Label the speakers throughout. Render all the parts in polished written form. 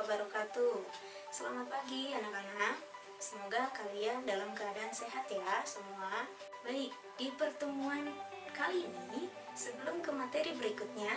Speaker 1: wabarakatuh. Selamat pagi anak-anak. Semoga kalian dalam keadaan sehat ya semua. Baik, di pertemuan kali ini sebelum ke materi berikutnya,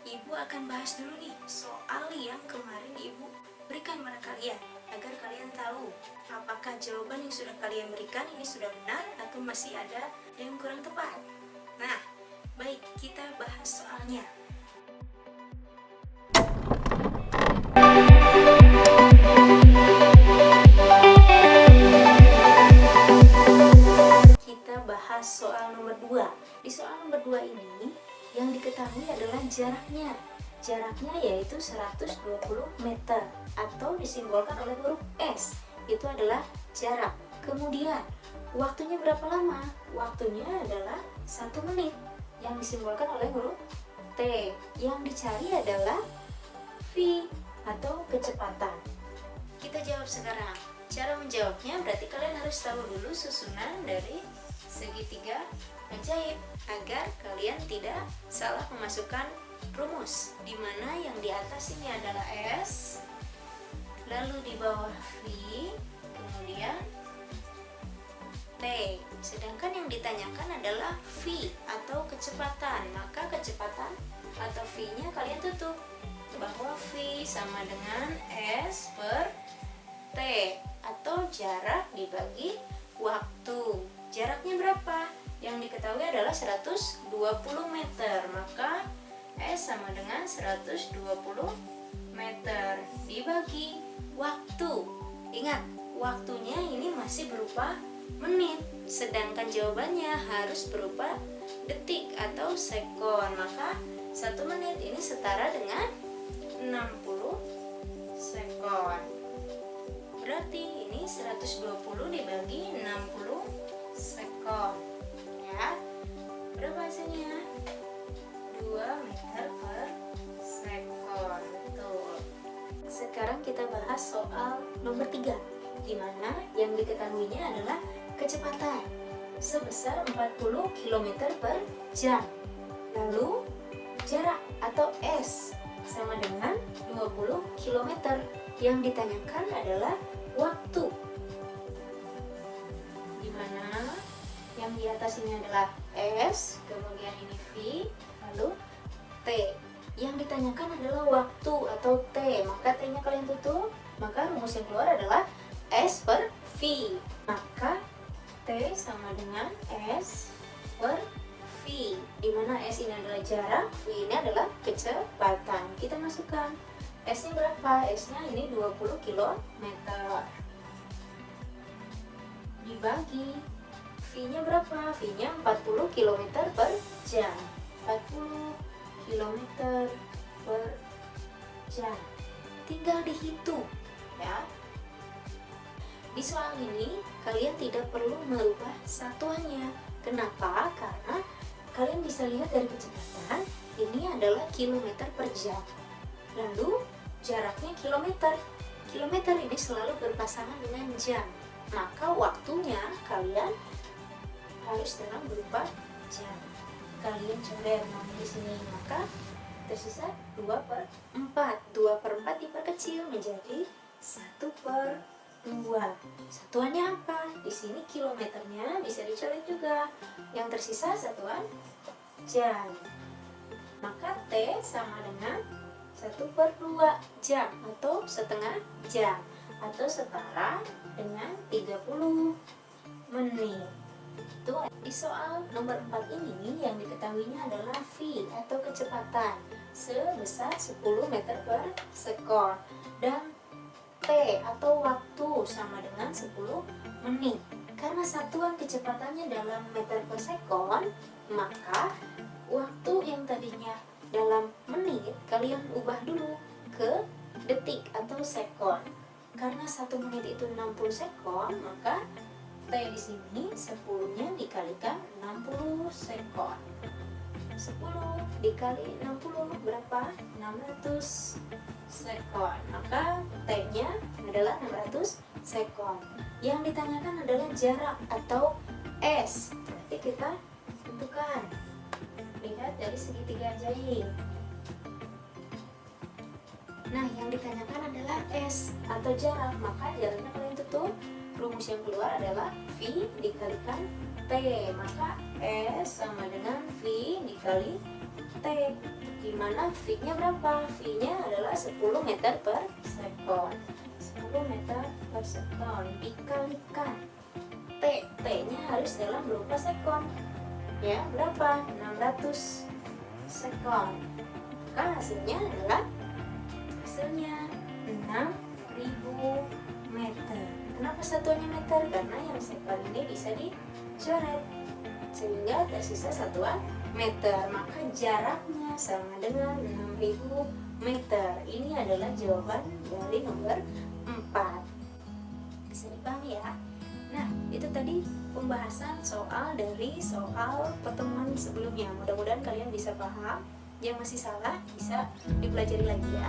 Speaker 1: Ibu akan bahas dulu nih soal yang kemarin Ibu berikan pada kalian, agar kalian tahu apakah jawaban yang sudah kalian berikan ini sudah benar atau masih ada yang kurang tepat. Nah, baik, kita bahas soalnya. Kita bahas soal nomor 2. Di soal nomor 2 ini yang diketahui adalah jaraknya. Jaraknya yaitu 120 meter atau disimbolkan oleh huruf S. Itu adalah jarak. Kemudian waktunya berapa lama? Waktunya adalah 1 menit yang disimbolkan oleh huruf T. Yang dicari adalah V atau kecepatan. Kita jawab sekarang. Cara menjawabnya berarti kalian harus tahu dulu susunan dari segitiga ajaib agar kalian tidak salah memasukkan rumus, di mana yang di atas ini adalah S, lalu di bawah V, kemudian T. Sedangkan yang ditanyakan adalah V atau kecepatan. Maka kecepatan atau V-nya kalian tutup bahwa V sama dengan S per T atau jarak dibagi waktu. Jaraknya berapa? Yang diketahui adalah 120 meter. Maka S sama dengan 120 meter dibagi waktu. Ingat, waktunya ini masih berupa menit, sedangkan jawabannya harus berupa detik atau sekon. Maka 1 menit ini setara dengan 60 sekon. Berarti ini 120 dibagi 60 sekon. Ya. Berapa hasilnya? 2 meter per sekon. Betul. Sekarang kita bahas soal nomor 3, di mana yang diketahuinya adalah kecepatan sebesar 40 km per jam. Lalu jarak atau S sama dengan 20 km. Yang ditanyakan adalah waktu, di mana yang di atas ini adalah S, kemudian ini V, lalu T. Yang ditanyakan adalah waktu atau T, maka T-nya kalian tutup, maka rumus yang keluar adalah S per V. Maka T sama dengan S per V, di mana S ini adalah jarak, V ini adalah kecepatan. Kita masukkan S-nya berapa? S-nya ini 20 km dibagi V-nya berapa? V-nya 40 km per jam. 40 km per jam. Tinggal dihitung ya. Di soal ini kalian tidak perlu merubah satuannya. Kenapa? Karena kalian bisa lihat dari kecepatan ini adalah kilometer per jam. Lalu jaraknya kilometer. Kilometer ini selalu berpasangan dengan jam. Maka waktunya kalian harus dalam berupa jam. Kalian coret di sini, maka tersisa 2 per 4. 2 per 4 diperkecil menjadi 1 per 2. Satuannya apa? Di sini kilometernya bisa dicoret juga. Yang tersisa satuan jam. Maka T sama dengan 1 per 2 jam atau setengah jam, atau setara dengan 30 menit. Itu di soal nomor 4 ini yang diketahuinya adalah V atau kecepatan sebesar 10 meter per sekon, dan T atau waktu sama dengan 10 menit. Karena satuan kecepatannya dalam meter per sekon, maka waktu yang tadinya dalam menit kalian ubah dulu ke detik atau sekon. Karena 1 menit itu 60 sekon, maka T di sini 10-nya dikalikan 60 sekon. 10 dikali 60 berapa? 600 sekon. Maka T-nya adalah 600 sekon. Yang ditanyakan adalah jarak atau S. Berarti kita tentukan. Lihat dari segitiga ajaib. Nah, yang ditanyakan adalah S atau jarak, maka jaraknya kalian tutup. Rumus yang keluar adalah V dikalikan T, maka S sama dengan V dikali T, di mana V-nya berapa? V-nya adalah 10 meter per sekon. 10 meter per sekon dikalikan T, T-nya harus dalam berupa sekon. Ya, berapa? 600 sekon. Maka hasilnya adalah 6.000 meter. Kenapa satuannya meter? Karena yang sekon ini bisa dicoret sehingga tersisa satuan meter, maka jaraknya sama dengan 6.000 meter. Ini adalah jawaban dari nomor 4. Bisa dipahami ya? Nah, itu tadi pembahasan soal dari soal pertemuan sebelumnya. Mudah-mudahan kalian bisa paham. Yang masih salah bisa dipelajari lagi ya.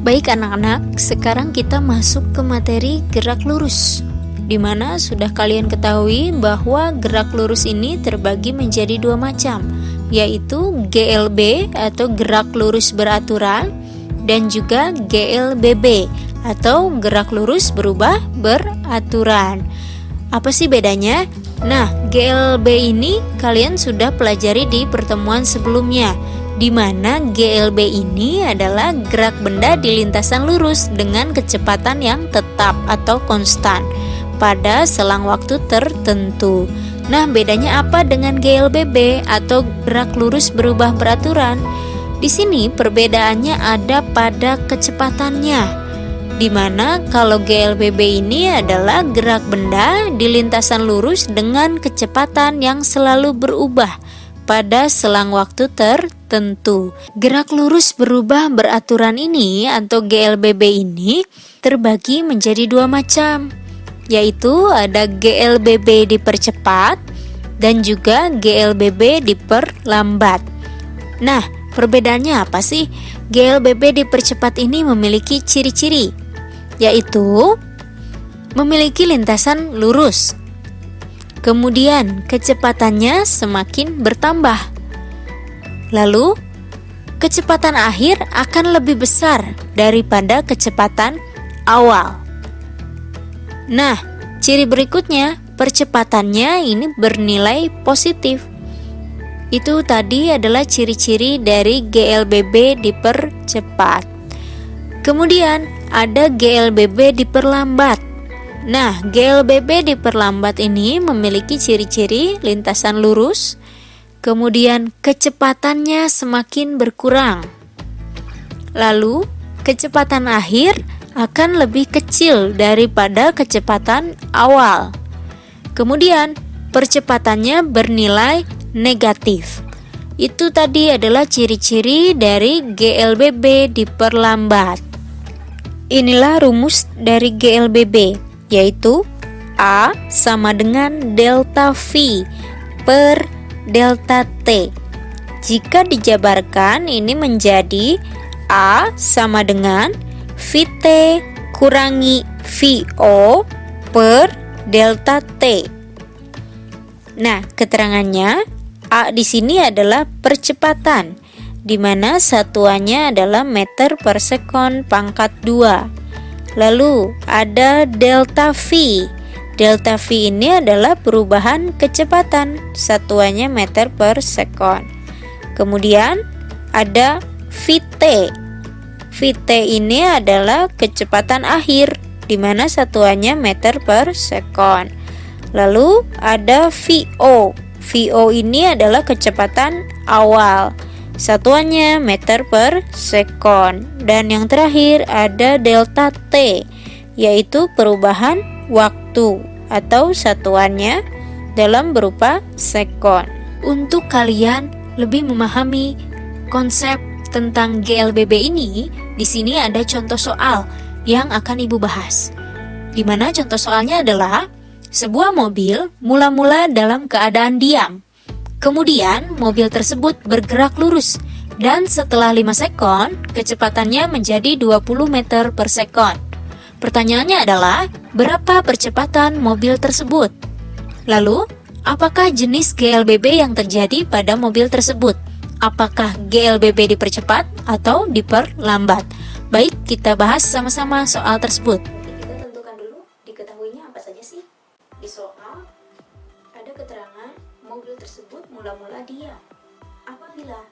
Speaker 2: Baik anak-anak, sekarang kita masuk ke materi gerak lurus, di mana sudah kalian ketahui bahwa gerak lurus ini terbagi menjadi dua macam, yaitu GLB atau gerak lurus beraturan dan juga GLBB atau gerak lurus berubah beraturan. Apa sih bedanya? Nah, GLB ini kalian sudah pelajari di pertemuan sebelumnya, di mana GLB ini adalah gerak benda di lintasan lurus dengan kecepatan yang tetap atau konstan pada selang waktu tertentu. Nah, bedanya apa dengan GLBB atau gerak lurus berubah beraturan? Di sini perbedaannya ada pada kecepatannya, di mana kalau GLBB ini adalah gerak benda di lintasan lurus dengan kecepatan yang selalu berubah pada selang waktu tertentu. Gerak lurus berubah beraturan ini atau GLBB ini terbagi menjadi dua macam, yaitu ada GLBB dipercepat dan juga GLBB diperlambat. Nah, perbedaannya apa sih? GLBB dipercepat ini memiliki ciri-ciri, yaitu memiliki lintasan lurus. Kemudian kecepatannya semakin bertambah. Lalu kecepatan akhir akan lebih besar daripada kecepatan awal. Nah, ciri berikutnya, percepatannya ini bernilai positif. Itu tadi adalah ciri-ciri dari GLBB dipercepat. Kemudian ada GLBB diperlambat. Nah, GLBB diperlambat ini memiliki ciri-ciri lintasan lurus, kemudian kecepatannya semakin berkurang. Lalu, kecepatan akhir akan lebih kecil daripada kecepatan awal. Kemudian, percepatannya bernilai negatif. Itu tadi adalah ciri-ciri dari GLBB diperlambat. Inilah rumus dari GLBB, yaitu A sama dengan delta V per delta T. Jika dijabarkan ini menjadi A sama dengan VT kurangi VO per delta T. Nah, keterangannya A di sini adalah percepatan, di mana satuannya adalah meter per sekon pangkat 2. Lalu ada delta V. Delta V ini adalah perubahan kecepatan, satuannya meter per sekon. Kemudian ada VT. VT ini adalah kecepatan akhir, di mana satuannya meter per sekon. Lalu ada VO. VO ini adalah kecepatan awal, satuannya meter per sekon. Dan yang terakhir ada delta T, yaitu perubahan waktu atau satuannya dalam berupa sekon. Untuk kalian lebih memahami konsep tentang GLBB ini, di sini ada contoh soal yang akan Ibu bahas. Di mana contoh soalnya adalah sebuah mobil mula-mula dalam keadaan diam. Kemudian mobil tersebut bergerak lurus dan setelah 5 sekon kecepatannya menjadi 20 meter per sekon. Pertanyaannya adalah berapa percepatan mobil tersebut? Lalu, apakah jenis GLBB yang terjadi pada mobil tersebut? apakah GLBB dipercepat atau diperlambat? Baik, kita bahas sama-sama soal tersebut.
Speaker 1: Oke, kita tentukan dulu diketahuinya apa saja sih. Di soal ada keterangan mobil tersebut mula-mula diam. Apabila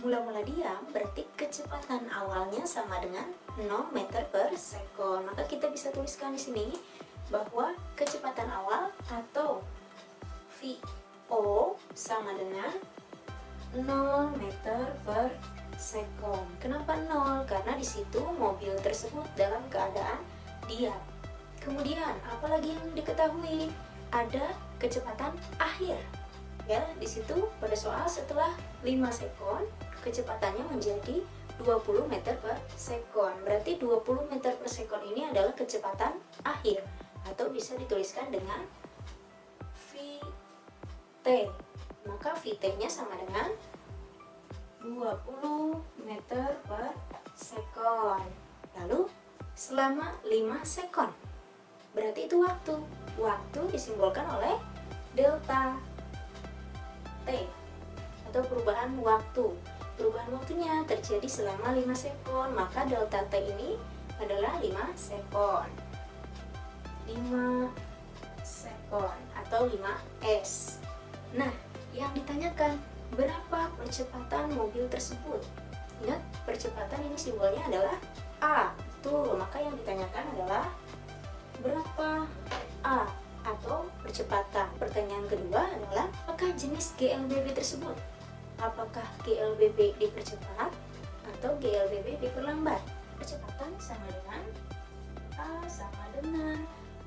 Speaker 1: mula-mula diam berarti kecepatan awalnya sama dengan 0 meter per sekon. Maka kita bisa tuliskan di sini bahwa kecepatan awal atau VO sama dengan 0 meter per sekon. Kenapa 0? Karena di situ mobil tersebut dalam keadaan diam. Kemudian apalagi yang diketahui? Ada kecepatan akhir. Ya, di situ pada soal setelah 5 sekon kecepatannya menjadi 20 meter per sekon. Berarti 20 meter per sekon ini adalah kecepatan akhir atau bisa dituliskan dengan VT. Maka VT-nya sama dengan 20 meter per sekon. Lalu selama 5 sekon. Berarti itu waktu. Waktu disimbolkan oleh delta T atau perubahan waktu. Perubahan waktunya terjadi selama 5 sekon, maka delta T ini adalah 5 sekon. 5 sekon atau 5S. Nah, yang ditanyakan berapa percepatan mobil tersebut? Ingat, percepatan ini simbolnya adalah A. Betul, maka yang ditanyakan adalah berapa A atau percepatan. Pertanyaan kedua adalah apakah jenis GLBB tersebut? Apakah GLBB dipercepat atau GLBB diperlambat? Percepatan sama dengan A sama dengan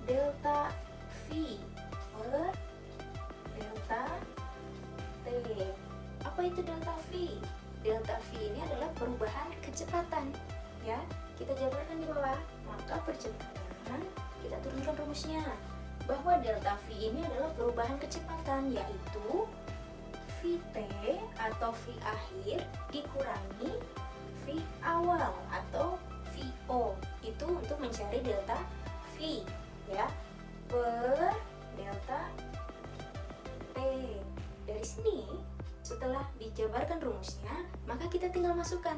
Speaker 1: delta V per delta T. Apa itu delta V? Delta V ini adalah perubahan kecepatan. Ya, kita jabarkan di bawah. Maka percepatan kita turunkan rumusnya bahwa delta V ini adalah perubahan kecepatan, yaitu VT atau V akhir dikurangi V awal atau VO. Itu untuk mencari delta V, ya, per delta T. Dari sini setelah dijabarkan rumusnya, maka kita tinggal masukkan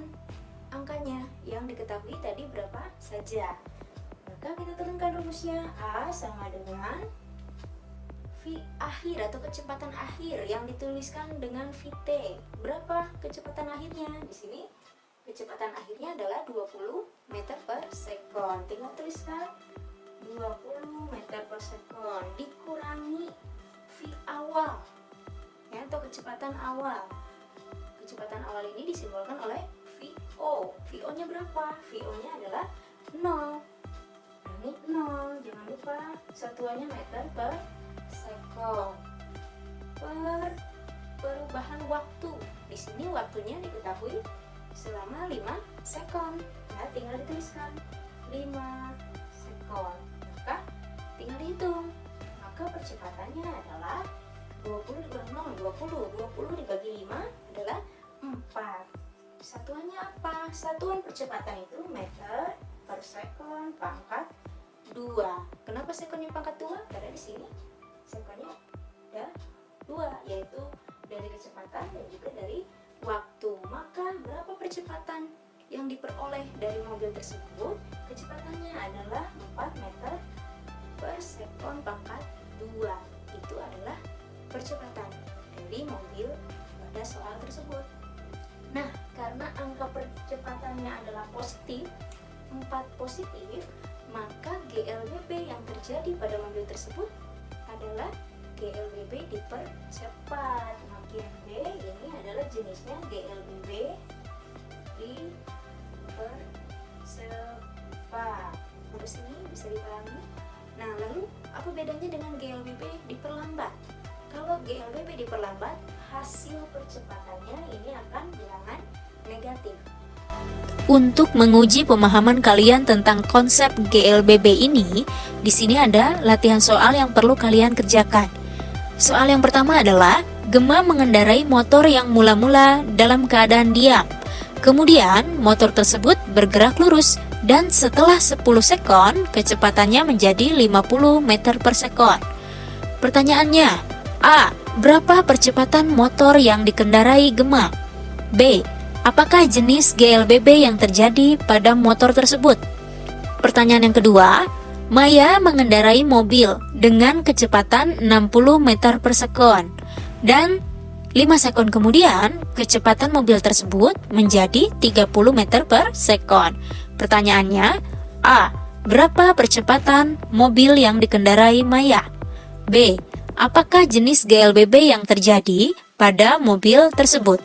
Speaker 1: angkanya yang diketahui tadi berapa saja. Maka kita turunkan rumusnya. A sama dengan V akhir atau kecepatan akhir yang dituliskan dengan VT. Berapa kecepatan akhirnya? Di sini kecepatan akhirnya adalah 20 meter per sekon. Tinggal tuliskan 20 meter per sekon dikurangi V awal, ya, atau kecepatan awal. Kecepatan awal ini disimbolkan oleh VO. VO-nya berapa? VO-nya adalah 0. Ini 0. Jangan lupa satuannya meter per sekon. Per perubahan waktu. Di sini waktunya diketahui selama 5 sekon. Ya, tinggal dituliskan 5 sekon. Maka tinggal dihitung. Maka percepatannya adalah 20 dikurangi 20 dibagi 5 adalah 4. Satuannya apa? Satuan percepatan itu meter per sekon pangkat 2. Kenapa sekonnya pangkat 2? Karena di sini sekonnya ada 2, yaitu dari kecepatan dan juga dari waktu. Maka berapa percepatan yang diperoleh dari mobil tersebut? Kecepatannya adalah 4 meter per sekon pangkat 2. Itu adalah percepatan dari mobil pada soal tersebut. Nah, karena angka percepatannya adalah positif, 4 positif, maka GLBB yang terjadi pada mobil tersebut adalah GLBB dipercepat. Bagian B ini adalah jenisnya GLBB dipercepat. Terus ini bisa dipahami. Nah, lalu apa bedanya dengan GLBB diperlambat? Kalau GLBB diperlambat, hasil percepatannya ini akan bilangan negatif.
Speaker 2: Untuk menguji pemahaman kalian tentang konsep GLBB ini, di sini ada latihan soal yang perlu kalian kerjakan. Soal yang pertama adalah Gema mengendarai motor yang mula-mula dalam keadaan diam. Kemudian motor tersebut bergerak lurus dan setelah 10 sekon kecepatannya menjadi 50 meter per sekon. Pertanyaannya, A. Berapa percepatan motor yang dikendarai Gema? B. Apakah jenis GLBB yang terjadi pada motor tersebut? Pertanyaan yang kedua, Maya mengendarai mobil dengan kecepatan 60 meter per sekon dan 5 sekon kemudian kecepatan mobil tersebut menjadi 30 meter per sekon. Pertanyaannya, A. Berapa percepatan mobil yang dikendarai Maya? B. Apakah jenis GLBB yang terjadi pada mobil tersebut?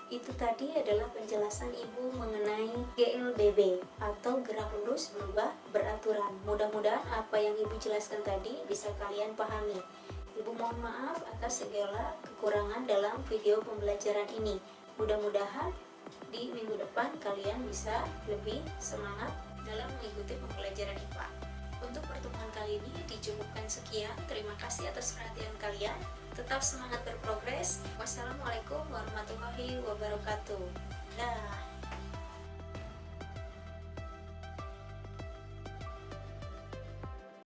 Speaker 1: Itu tadi adalah penjelasan Ibu mengenai GLBB atau gerak lurus berubah beraturan. Mudah-mudahan apa yang Ibu jelaskan tadi bisa kalian pahami. Ibu mohon maaf atas segala kekurangan dalam video pembelajaran ini. Mudah-mudahan di minggu depan kalian bisa lebih semangat dalam mengikuti pembelajaran IPA. Untuk pertemuan kali ini dicukupkan sekian. Terima kasih atas perhatian kalian. Tetap semangat berprogres. Wassalamualaikum warahmatullahi wabarakatuh. Dah.